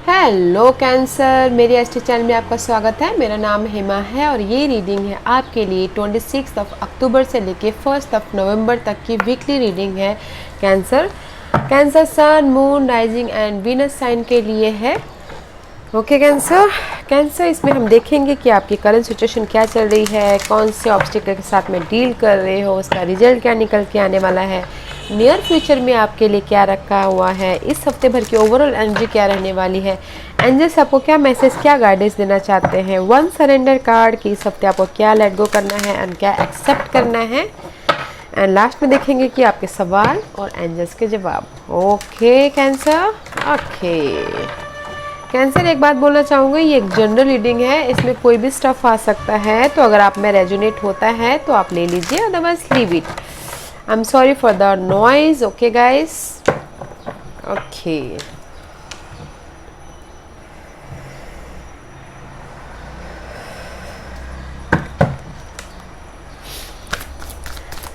Hello cancer, मेरे ST channel में आपका स्वागत है। मेरा नाम हेमा है और ये रीडिंग है आपके लिए 26 अक्टूबर से लेके 1 नवंबर तक की वीकली रीडिंग है। Cancer cancer sun, moon, rising and Venus sign के लिए है। ओके कैंसर इसमें हम देखेंगे कि आपकी करंट सिचुएशन क्या चल रही है, कौन से ऑब्स्टिकल के साथ में डील कर रहे हो, उसका रिजल्ट क्या निकल के आने वाला है, नियर फ्यूचर में आपके लिए क्या रखा हुआ है, इस हफ्ते भर की ओवरऑल एनर्जी क्या रहने वाली है, एंजल्स आपको क्या मैसेज, क्या गाइडेंस देना चाहते हैं, वन सरेंडर कार्ड कि इस हफ्ते आपको क्या लेट गो करना है एंड क्या एक्सेप्ट करना है, एंड लास्ट में देखेंगे कि आपके सवाल और एंजल्स के जवाब। ओके कैंसर एक बात बोलना चाहूँगी, ये एक जनरल रीडिंग है, इसमें कोई भी स्टफ आ सकता है, तो अगर आप में रेजोनेट होता है तो आप ले लीजिए, otherwise leave it. I am sorry for the noise. Okay guys, okay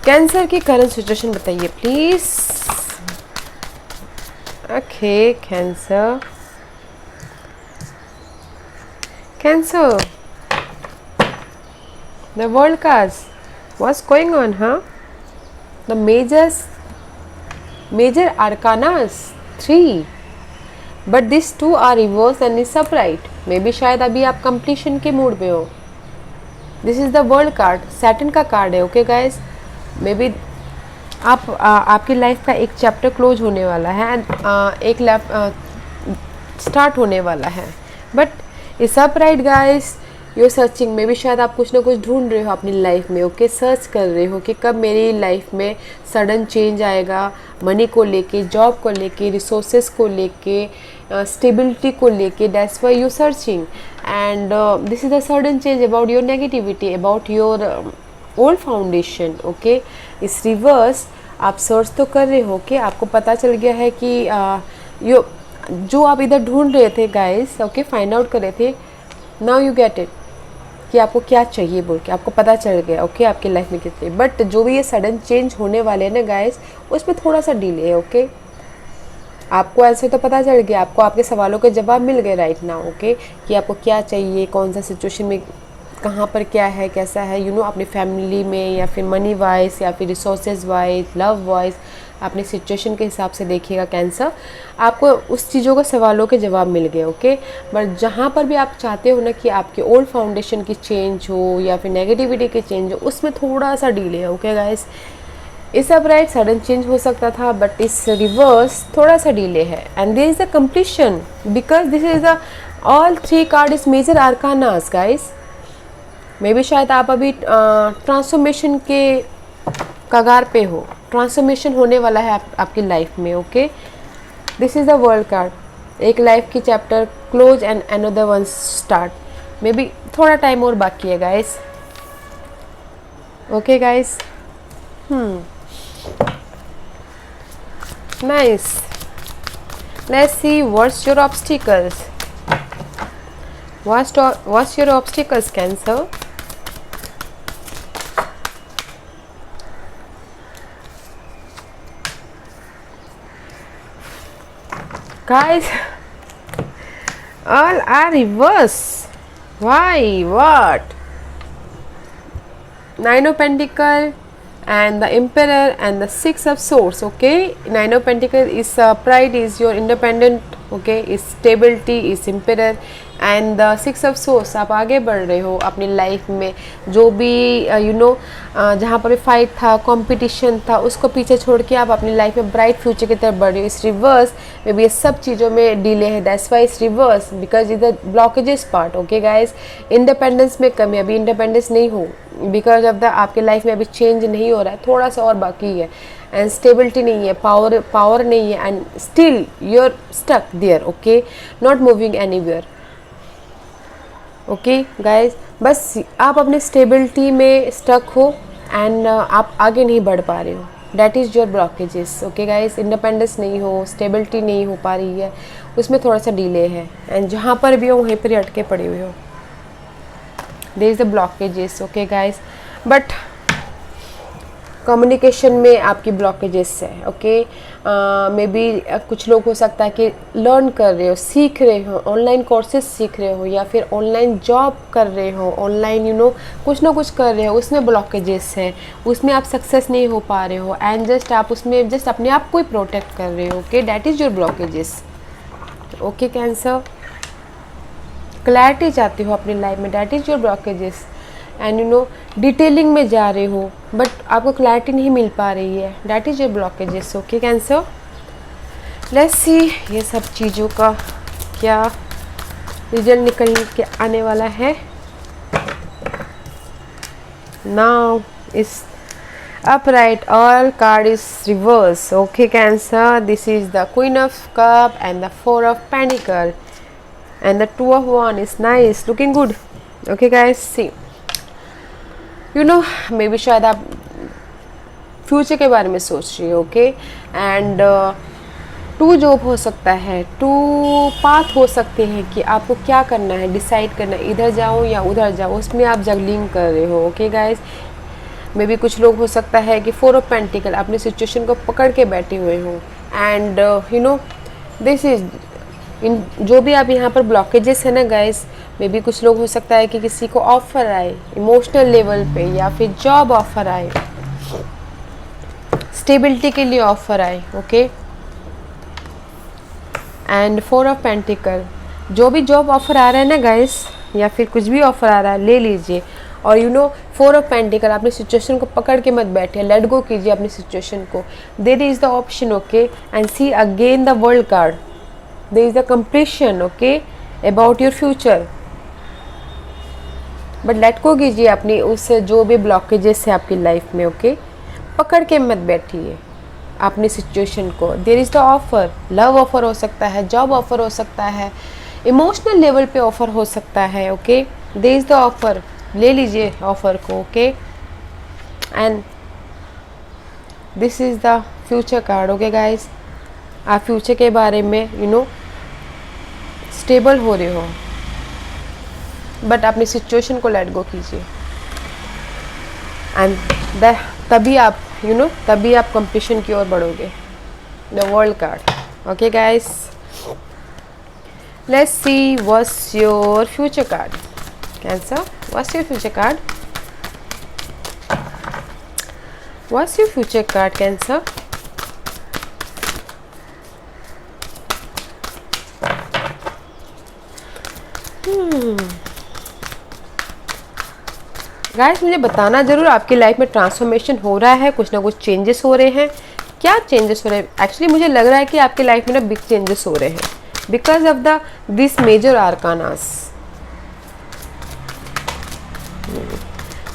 cancer की करंट सिचुएशन बताइए please. Okay Cancer, the world cards, what's going on, huh? The major arcanas 3, but these two are reversed and is upright. Maybe शायद अभी आप completion के mood में हो। This is the world card, Saturn का card है। Okay guys, may be आपकी life का एक चैप्टर क्लोज होने वाला है एंड एक स्टार्ट होने वाला है, but it's upright guys. You searching, में भी शायद आप कुछ ना कुछ ढूंढ रहे हो अपनी लाइफ में। ओके सर्च कर रहे हो कि कब मेरी लाइफ में सडन चेंज आएगा, मनी को लेके, जॉब को लेके, रिसोर्सेज को लेके, स्टेबिलिटी को लेके। That's why you searching and this is the sudden change about your negativity, about your old foundation. Okay इस रिवर्स आप सर्च तो कर रहे हो कि आपको पता चल गया है कि जो आप इधर ढूंढ रहे थे गाइस, ओके फाइंड आउट कर रहे थे, नाउ यू गेट इट कि आपको क्या चाहिए बोल के आपको पता चल गया। ओके आपकी लाइफ में कितने, बट जो भी ये सडन चेंज होने वाले हैं ना गाइस, उसमें थोड़ा सा डिले है। ओके आपको ऐसे तो पता चल गया, आपको आपके सवालों के जवाब मिल गए राइट नाउ। ओके कि आपको क्या चाहिए, कौन सा सिचुएशन में कहाँ पर क्या है, कैसा है, यू नो अपनी फैमिली में या फिर मनी वाइज या फिर रिसोर्सेज वाइज, लव वाइज, अपनी सिचुएशन के हिसाब से देखिएगा कैंसर। आपको उस चीज़ों के सवालों के जवाब मिल गए। ओके बट जहाँ पर भी आप चाहते हो ना कि आपके ओल्ड फाउंडेशन की चेंज हो या फिर नेगेटिविटी की चेंज हो, उसमें थोड़ा सा डिले है। ओके गाइस, इस अपराइट सडन चेंज हो सकता था, बट इस रिवर्स थोड़ा सा डिले है and there is a completion because this is the all 3 card is major arcanas guys. Maybe शायद आप अभी ट्रांसफॉर्मेशन के कगार पे हो, ट्रांसफॉर्मेशन होने वाला है आपकी लाइफ में। Okay this is the world card, एक लाइफ की chapter close and another one start. May be थोड़ा टाइम और बाकी है guys. Okay guys, nice, let's see what's your obstacles, what's your obstacles Cancer? Guys, all are reverse. Why? What? 9 of Pentacle and the Emperor and the 6 of Swords. Okay, 9 of Pentacle is pride, is your independent. Okay, is stability, is Emperor and the 6 of source, आप आगे बढ़ रहे हो अपनी life में। जो भी you know जहाँ पर भी फाइट था, कंपटीशन था, उसको पीछे छोड़ के आप अपनी लाइफ में ब्राइट फ्यूचर की तरफ बढ़ रहे हो। इस रिवर्स में भी ये सब चीज़ों में डिले है, दैट्स वाई इस reverse because is the blockages part. Okay guys, independence में कमी, अभी इंडिपेंडेंस नहीं हो बिकॉज ऑफ द आपके लाइफ में अभी चेंज नहीं हो रहा है, थोड़ा सा और बाकी है एंड स्टेबिलिटी नहीं है, पावर नहीं है and still you are stuck there. Okay not moving anywhere. Okay guys, बस आप अपने स्टेबिलिटी में स्टक हो एंड आप आगे नहीं बढ़ पा रहे हो, that is your blockages. Okay guys, independence नहीं हो, स्टेबिलिटी नहीं हो पा रही है, उसमें थोड़ा सा डिले है एंड जहाँ पर भी हो वहीं पर अटके पड़े हुए हो, there is the blockages. Okay guys, but communication में आपकी ब्लॉकेजेस है। ओके मे बी कुछ लोग हो सकता है कि लर्न कर रहे हो, सीख रहे हो, ऑनलाइन कोर्सेज सीख रहे हो, या फिर ऑनलाइन जॉब कर रहे हो, ऑनलाइन कुछ ना कुछ कर रहे हो, उसमें ब्लॉकेजेस है, उसमें आप सक्सेस नहीं हो पा रहे हो, एंड जस्ट आप उसमें जस्ट अपने आप को ही प्रोटेक्ट कर रहे हो। Okay, that is your blockages. Okay cancer, clarity चाहते हो अपनी लाइफ में, that is your blockages. And detailing में जा रहे हो बट आपको क्लैरिटी नहीं मिल पा रही है, that is your blockages. Okay cancer, let's सी ये सब चीज़ों का क्या रिजल्ट निकल के आने वाला है। नाउ इस upright, all card is reverse. Okay Cancer, this is the Queen of Cup and the Four of Pentacle and the Two of Wands is nice, looking good. Okay guys, see may be शायद आप future के बारे में सोच रही हो। Okay, and to job हो सकता है, टू पाथ हो सकते हैं कि आपको क्या करना है, डिसाइड करना है, इधर जाओ या उधर जाओ, उसमें आप जगलिंग कर रहे हो। ओके गाइस, मे बी कुछ लोग हो सकता है कि फोर ऑफ पेंटिकल अपनी सिचुएशन को पकड़ के बैठे हुए हो, एंड दिस इज इन जो भी आप यहाँ पर ब्लॉकेजेस है ना गाइस, मे बी कुछ लोग हो सकता है कि किसी को ऑफर आए इमोशनल लेवल पे, या फिर जॉब ऑफर आए, स्टेबिलिटी के लिए ऑफर आए। Okay, and four of pentacle, जो भी जॉब ऑफर आ रहा है ना गाइस, या फिर कुछ भी ऑफर आ रहा है ले लीजिए। और फोर ऑफ पेंटिकल, अपनी सिचुएशन को पकड़ के मत बैठिए, लेट गो कीजिए अपनी सिचुएशन को। There is the option. Okay, and see again the world card, there is the completion. Okay, about your future, but let go कीजिए अपनी उस जो भी ब्लॉकेजेस है आपकी लाइफ में। ओके, पकड़ के मत बैठिए अपनी सिचुएशन को। There is the offer, love offer हो सकता है, जॉब ऑफर हो सकता है, इमोशनल लेवल पे ऑफर हो सकता है। Okay, there is the offer, ले लीजिए ऑफर को। Okay, and this is the future card. Okay guys, आप फ्यूचर के बारे में स्टेबल हो रहे हो, बट अपनी सिचुएशन को लेट गो कीजिए, एंड तभी आप तभी आप कंप्लीशन की ओर बढ़ोगे। The world card. Okay guys, let's see what's your future card. Cancer, what's your future card? What's your future card cancer? Guys, मुझे बताना ज़रूर आपकी लाइफ में ट्रांसफॉर्मेशन हो रहा है, कुछ ना कुछ चेंजेस हो रहे हैं। क्या चेंजेस हो रहे हैं? एक्चुअली मुझे लग रहा है कि आपकी लाइफ में ना बिग चेंजेस हो रहे हैं because of the this major arcanas.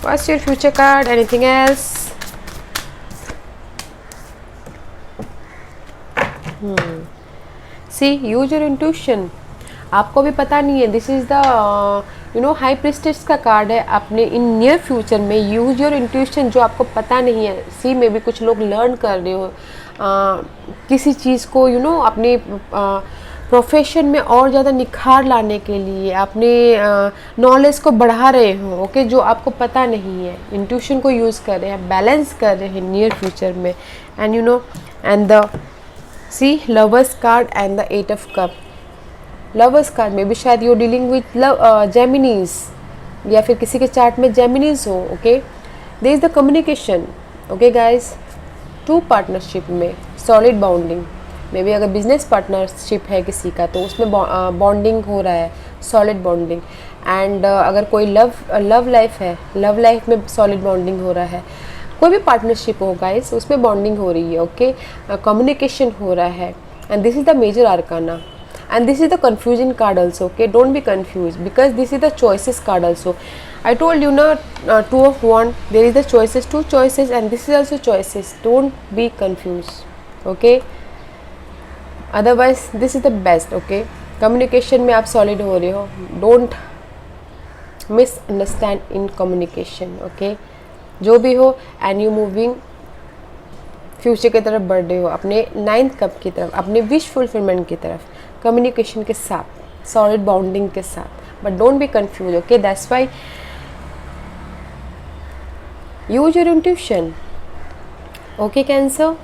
What's your future card? Anything else? See use your intuition. आपको भी पता नहीं है, this is the high priestess का कार्ड है। अपने इन नियर फ्यूचर में यूज योर इंट्यूशन, जो आपको पता नहीं है। सी में भी कुछ लोग लर्न कर रहे हो किसी चीज़ को अपनी प्रोफेशन में और ज़्यादा निखार लाने के लिए, अपने नॉलेज को बढ़ा रहे हो। ओके, जो आपको पता नहीं है, इंट्यूशन को यूज़ कर रहे हैं, बैलेंस कर रहे हैं नियर फ्यूचर में। And and the see lovers card and the eight of cup. Lovers card में भी शायद यू डीलिंग विथ जेमिनीज, या फिर किसी के चार्ट में जेमिनीज हो। Okay, there is the communication. Okay guys, two partnership में सॉलिड बॉन्डिंग, मे बी अगर बिजनेस पार्टनरशिप है किसी का तो उसमें बॉन्डिंग हो रहा है, सॉलिड बॉन्डिंग। एंड अगर कोई लव लाइफ है, लव लाइफ में सॉलिड बॉन्डिंग हो रहा है। कोई भी पार्टनरशिप हो गाइस, उसमें बॉन्डिंग हो रही है। ओके, कम्युनिकेशन हो रहा है, and this is the major arcana, and this is the confusion card also. Okay, don't be confused because this is the choices card also. I told you now, two of wands, there is the choices, two choices, and this is also choices. Don't be confused. Okay, otherwise this is the best. Okay, communication में आप solid हो रहे हो, don't misunderstand in communication. Okay, जो भी हो, and you moving future की तरफ बढ़ रहे हो, अपने 9th कप की तरफ, अपने विश फुलफिलमेंट की तरफ, कम्युनिकेशन के साथ, सॉलिड बाउंडिंग के साथ। But don't be confuse. Okay, that's why use your intuition. Okay cancer,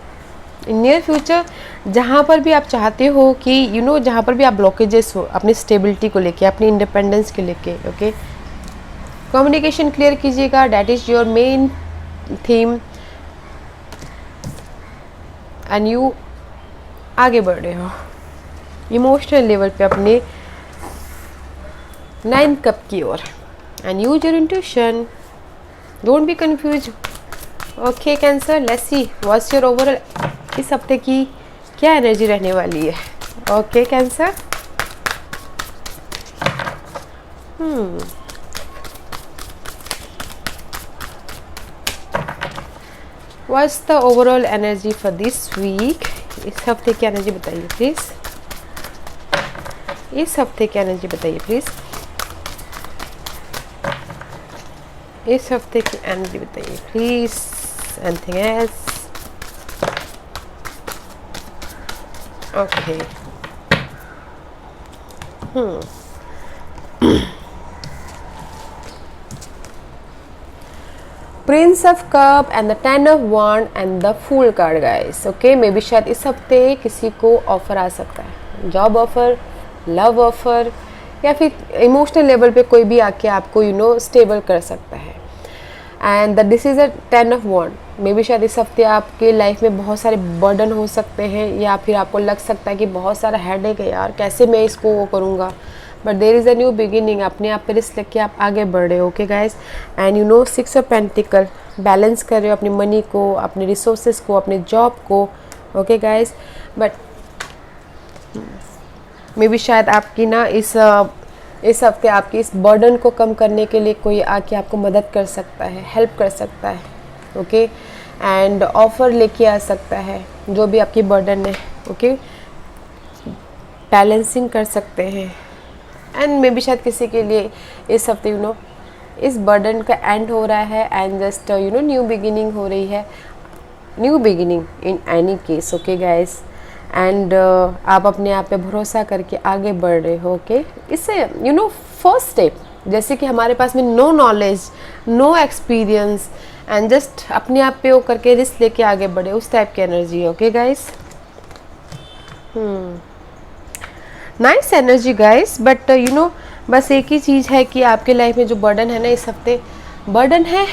in near future जहाँ पर भी आप चाहते हो कि जहाँ पर भी आप ब्लॉकेजेस हो अपनी स्टेबिलिटी को लेके, अपनी इंडिपेंडेंस के लेके, ओके, कम्युनिकेशन क्लियर कीजिएगा, that is your main theme, and you आगे बढ़ रहे हो इमोशनल लेवल पे अपने 9 कप की ओर, and use your intuition, don't be confuse. Okay cancer, let's see what's your overall इस हफ्ते की क्या एनर्जी रहने वाली है। Okay cancer, what's the overall energy for this week, इस हफ्ते की एनर्जी बताइए प्लीज, इस हफ्ते की एनर्जी बताइए प्लीज, इस हफ्ते की एनर्जी बताइए please, anything else. Okay, prince of cup and the 10 of wand and the fool card guys. Okay, maybe शायद इस हफ्ते किसी को ऑफर आ सकता है, जॉब ऑफर, लव ऑफर, या फिर इमोशनल लेवल पे कोई भी आके आपको स्टेबल कर सकता है। And this is a 10 of wand, maybe शायद इस हफ्ते आपके लाइफ में बहुत सारे बर्डन हो सकते हैं, या फिर आपको लग सकता है कि बहुत सारा हेडेक है यार, कैसे मैं इसको वो करूँगा, but there is a new beginning, अपने आप पे रिस्क लेके आप आगे बढ़ रहे हो। Okay guys, and 6 of pentacle, balance कर रहे हो अपनी मनी को, अपने रिसोर्सेज को, अपने जॉब को। Okay guys, but may be शायद आपकी इस हफ्ते आपकी इस बर्डन को कम करने के लिए कोई आके आपको मदद कर सकता है, हेल्प कर सकता है। ओके, एंड ऑफर लेके आ सकता है जो भी आपकी बर्डन है। ओके, बैलेंसिंग कर सकते हैं, एंड मे बी शायद किसी के लिए इस हफ्ते इस बर्डन का एंड हो रहा है, एंड जस्ट न्यू बिगिनिंग हो रही है, new beginning in any case. Okay guys, and आप अपने आप पे भरोसा करके आगे बढ़ रहे हो। ओके, इससे फर्स्ट स्टेप, जैसे कि हमारे पास में no knowledge, no experience, and just अपने आप पे वो करके रिस्क लेके आगे बढ़े, उस टाइप की एनर्जी है। Okay guys, nice energy guys, but बस एक ही चीज़ है कि आपके लाइफ में जो बर्डन है ना इस हफ्ते, बर्डन है,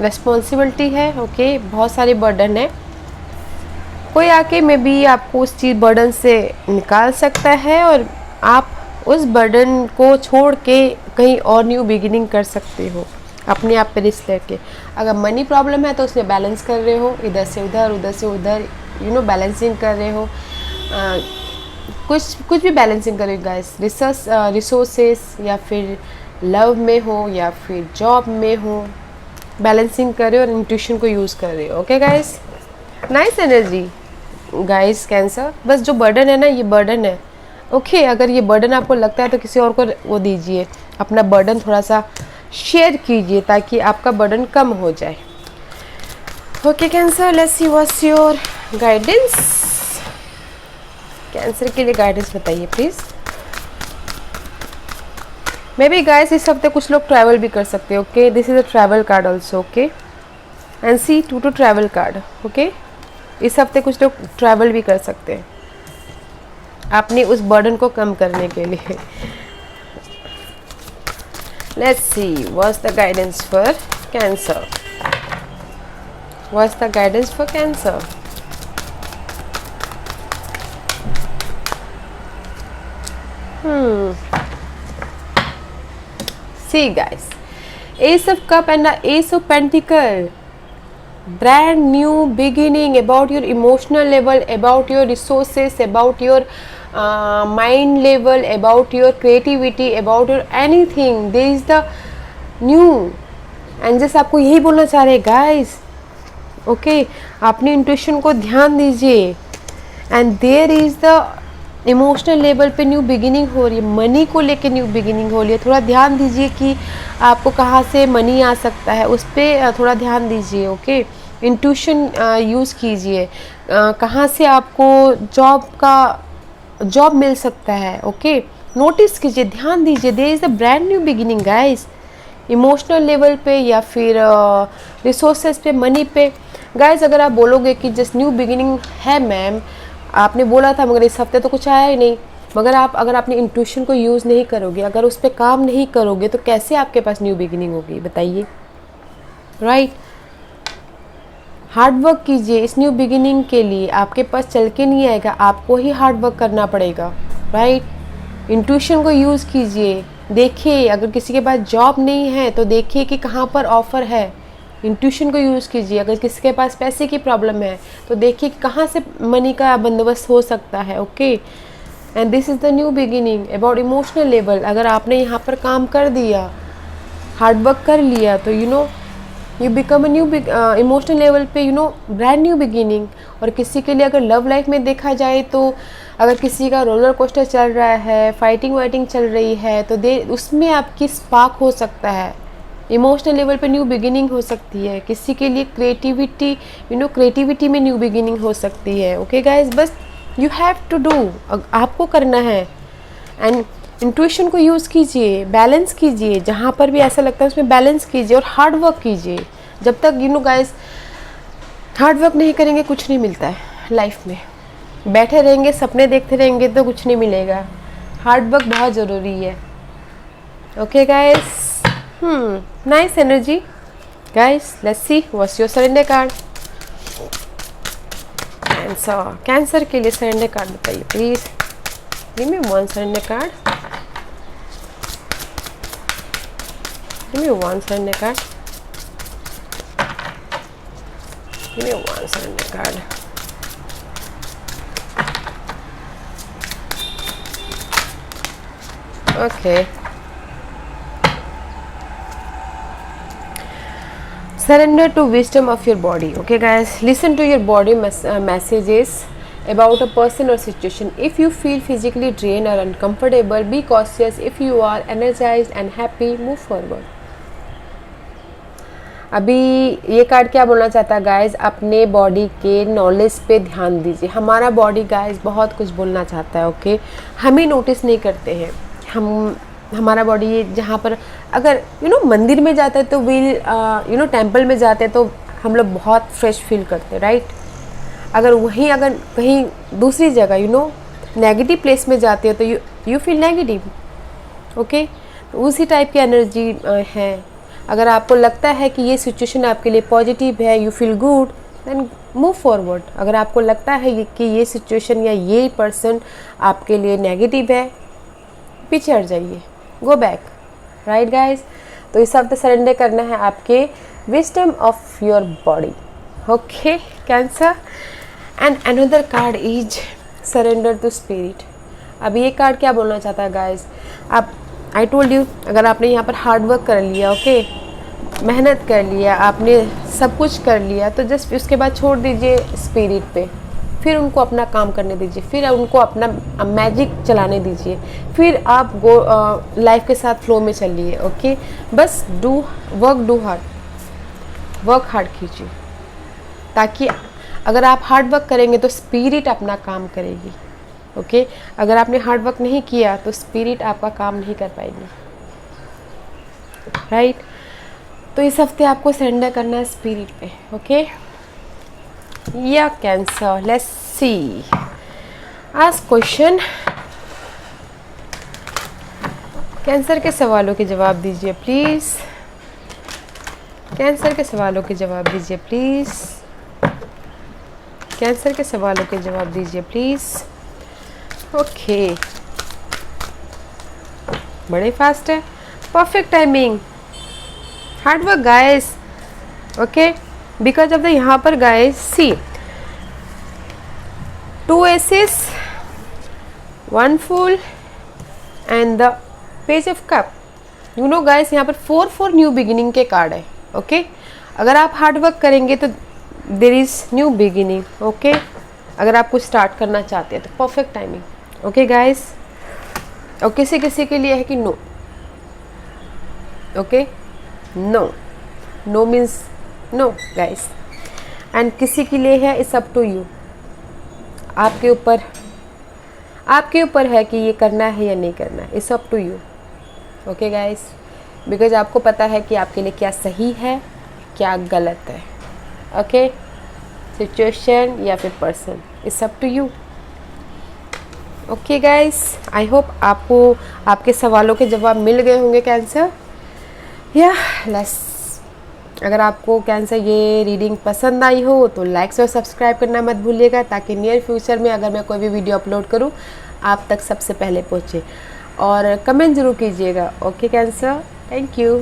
रिस्पॉन्सिबिलिटी है। ओके, बहुत सारे बर्डन है, कोई आके मे बी आपको उस चीज़ बर्डन से निकाल सकता है, और आप उस बर्डन को छोड़ के कहीं और न्यू बिगिनिंग कर सकते हो अपने आप पे रिस्क लेके। अगर मनी प्रॉब्लम है तो उसमें बैलेंस कर रहे हो, इधर से उधर, उधर से उधर, बैलेंसिंग कर रहे हो, कुछ भी बैलेंसिंग कर रहे हो गाइस, रिसोर्सेस, या फिर लव में हो या फिर जॉब में हो, बैलेंसिंग कर रहे हो और इंट्यूशन को यूज़ कर रहे हो। Okay guys, nice energy guys cancer, बस जो बर्डन है ना ये बर्डन है। ओके, अगर ये बर्डन आपको लगता है तो किसी और को वो दीजिए, अपना बर्डन थोड़ा सा शेयर कीजिए ताकि आपका बर्डन कम हो जाए। Okay cancer, let's see what's your guidance, cancer के लिए गाइडेंस बताइए प्लीज। मे बी गाइस इस हफ्ते कुछ लोग ट्रैवल भी कर सकते हैं। Okay, this is a travel card also. Okay, and see 2 to travel card. Okay, इस हफ्ते कुछ लोग ट्रैवल भी कर सकते हैं आपने उस बर्डन को कम करने के लिए। Let's see what's the guidance for cancer, what's the guidance for cancer. See guys, Ace of Cup and the Ace of Pentacle, brand new beginning about your emotional level, about your resources, about your mind level, about your creativity, about your anything. There is the new, and just आपको यही बोलना चाह रहे guys. Okay, अपनी intuition को ध्यान दीजिए, and there is the emotional level पे न्यू बिगिनिंग हो रही है, मनी को लेके न्यू बिगिनिंग हो रही है। थोड़ा ध्यान दीजिए कि आपको कहाँ से मनी आ सकता है, उस पर थोड़ा ध्यान दीजिए। ओके, इंट्यूशन यूज़ कीजिए, कहाँ से आपको जॉब मिल सकता है। ओके, नोटिस कीजिए, ध्यान दीजिए, there is a brand new beginning guys, emotional level पे या फिर रिसोर्सेज पे, मनी पे। गाइज अगर आप बोलोगे कि जस्ट न्यू बिगिनिंग है मैम, आपने बोला था मगर इस हफ्ते तो कुछ आया ही नहीं, मगर अगर आपने इंट्यूशन को यूज़ नहीं करोगे, अगर उस पर काम नहीं करोगे, तो कैसे आपके पास न्यू बिगिनिंग होगी बताइए, राइट। हार्ड वर्क कीजिए इस न्यू बिगिनिंग के लिए, आपके पास चल के नहीं आएगा, आपको ही हार्ड वर्क करना पड़ेगा, राइट। इंट्यूशन को यूज़ कीजिए, देखिए अगर किसी के पास जॉब नहीं है तो देखिए कि कहाँ पर ऑफ़र है, इंट्यूशन को यूज़ कीजिए। अगर किसी के पास पैसे की प्रॉब्लम है तो देखिए कहाँ से मनी का बंदोबस्त हो सकता है, okay. And this is the new beginning about emotional level. अगर आपने यहाँ पर काम कर दिया, हार्ड वर्क कर लिया, तो you become a new emotional level पे ब्रांड न्यू बिगिनिंग। और किसी के लिए अगर लव लाइफ में देखा जाए तो अगर किसी का रोलर कोस्टर चल रहा है, फाइटिंग वाइटिंग चल रही है, तो उसमें आपकी स्पार्क हो सकता है, इमोशनल लेवल पे न्यू बिगिनिंग हो सकती है। किसी के लिए क्रिएटिविटी क्रिएटिविटी में न्यू बिगिनिंग हो सकती है, ओके गाइज। बस यू हैव टू डू, आपको करना है। एंड इंट्यूशन को यूज़ कीजिए, बैलेंस कीजिए, जहाँ पर भी ऐसा लगता है उसमें बैलेंस कीजिए और हार्ड वर्क कीजिए। जब तक गाइज हार्ड वर्क नहीं करेंगे कुछ नहीं मिलता है लाइफ में। बैठे रहेंगे, सपने देखते रहेंगे तो कुछ नहीं मिलेगा। हार्ड वर्क बहुत ज़रूरी है, okay guys. Nice energy guys. Let's see what's your surrender card. Cancer के लिए सरेंडर कार्ड बताइए please. Give me one surrender card, give me one surrender card, give me one surrender card. Okay, surrender to wisdom of your body. Okay guys, listen to your body messages about a person or situation. If you feel physically drained or uncomfortable, be cautious. If you are energized and happy, move forward. अभी ये card क्या बोलना चाहता है guys, अपने body के knowledge पे ध्यान दीजिए। हमारा बॉडी गाइज बहुत कुछ बोलना चाहता है, ओके। हम ही नोटिस नहीं करते हैं। हमारा बॉडी जहाँ पर अगर मंदिर में जाते हैं तो टेम्पल में जाते हैं तो हम लोग बहुत फ्रेश फील करते हैं, राइट। अगर कहीं दूसरी जगह नेगेटिव प्लेस में जाते हो तो यू फील नेगेटिव, ओके। तो उसी टाइप की एनर्जी है। अगर आपको लगता है कि ये सिचुएशन आपके लिए पॉजिटिव है, you feel good, then move forward. अगर आपको लगता है कि ये सिचुएशन या ये पर्सन आपके लिए नेगेटिव है, पीछे हट जाइए, गो बैक, राइट गाइज। तो इस हफ्ते सरेंडर करना है आपके wisdom of your body, okay cancer. And another card is surrender to spirit. अब ये कार्ड क्या बोलना चाहता है गाइज, आप आई टोल्ड यू, अगर आपने यहाँ पर हार्ड वर्क कर लिया, ओके, मेहनत कर लिया, आपने सब कुछ कर लिया, तो जस्ट उसके बाद छोड़ दीजिए स्पिरिट पे, फिर उनको अपना काम करने दीजिए, फिर उनको अपना मैजिक चलाने दीजिए, फिर आप लाइफ के साथ फ्लो में चलिए, ओके। बस डू हार्ड कीजिए, ताकि अगर आप हार्ड वर्क करेंगे तो स्पिरिट अपना काम करेगी, ओके। अगर आपने हार्ड वर्क नहीं किया तो स्पिरिट आपका काम नहीं कर पाएगी, राइट। तो इस हफ्ते आपको सरेंडर करना है स्पिरिट पे, ओके। या cancer, let's C, ask question. Cancer के सवालों के जवाब दीजिए प्लीज। कैंसर के सवालों के जवाब दीजिए प्लीज। कैंसर के सवालों के जवाब दीजिए प्लीज। ओके, बड़े फास्ट है, perfect timing, hard work guys, okay. Because of the यहाँ पर guys see 2 aces, 1 fool and the page of cup. Guys यहाँ पर 4 न्यू बिगिनिंग के कार्ड है, ओके। अगर आप हार्ड वर्क करेंगे तो there is new beginning, okay. अगर आप कुछ स्टार्ट करना चाहते हैं तो परफेक्ट टाइमिंग, ओके गाइस। और किसी किसी के लिए है कि no, okay, no means no guys. And किसी के लिए है इट्स अप टू यू, आपके ऊपर है कि ये करना है या नहीं करना है, it's up to you, okay guys. Because आपको पता है कि आपके लिए क्या सही है क्या गलत है। ओके, सिचुएशन या फिर person, it's up to you. Okay guys, I hope आपको आपके सवालों के जवाब मिल गए होंगे कैंसर। या लेट्स, अगर आपको कैंसर ये रीडिंग पसंद आई हो तो लाइक्स और सब्सक्राइब करना मत भूलिएगा, ताकि नियर फ्यूचर में अगर मैं कोई भी वीडियो अपलोड करूँ आप तक सबसे पहले पहुँचे। और कमेंट ज़रूर कीजिएगा। Okay cancer, thank you.